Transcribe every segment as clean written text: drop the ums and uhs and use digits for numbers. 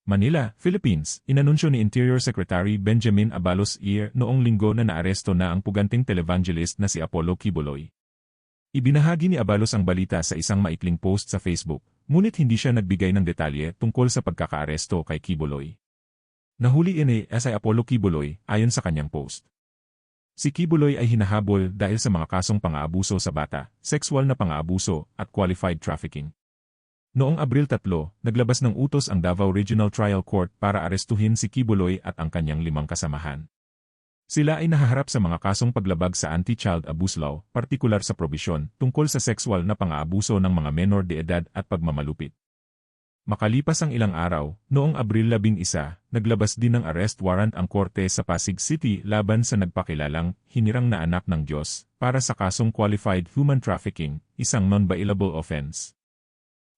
Manila, Philippines, inanunsyo ni Interior Secretary Benjamin Abalos noong linggo na naaresto na ang puganting televangelist na si Apollo Quiboloy. Ibinahagi ni Abalos ang balita sa isang maikling post sa Facebook, ngunit hindi siya nagbigay ng detalye tungkol sa pagkakaaresto kay Quiboloy. Nahuli si Apollo Quiboloy ayon sa kanyang post. Si Quiboloy ay hinahabol dahil sa mga kasong pang-aabuso sa bata, sexual na pang-aabuso, at qualified trafficking. Noong Abril 3, naglabas ng utos ang Davao Regional Trial Court para arestuhin si Quiboloy at ang kanyang 5 kasamahan. Sila ay nahaharap sa mga kasong paglabag sa Anti-Child Abuse Law, partikular sa probisyon, tungkol sa sexual na pang-aabuso ng mga menor de edad at pagmamalupit. Makalipas ang ilang araw, noong Abril 11, naglabas din ng arrest warrant ang korte sa Pasig City laban sa nagpakilalang hinirang na anak ng Diyos para sa kasong qualified human trafficking, isang non-bailable offense.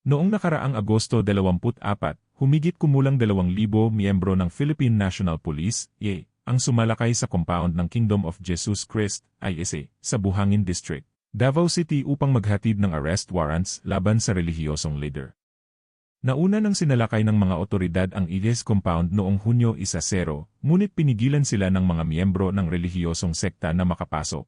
Noong nakaraang Agosto 24, humigit kumulang 2,000 miyembro ng Philippine National Police, ang sumalakay sa compound ng Kingdom of Jesus Christ, ISA, sa Buhangin District, Davao City upang maghatid ng arrest warrants laban sa relihiyosong leader. Nauna nang sinalakay ng mga otoridad ang ISA compound noong Hunyo 10, ngunit pinigilan sila ng mga miyembro ng relihiyosong sekta na makapasok.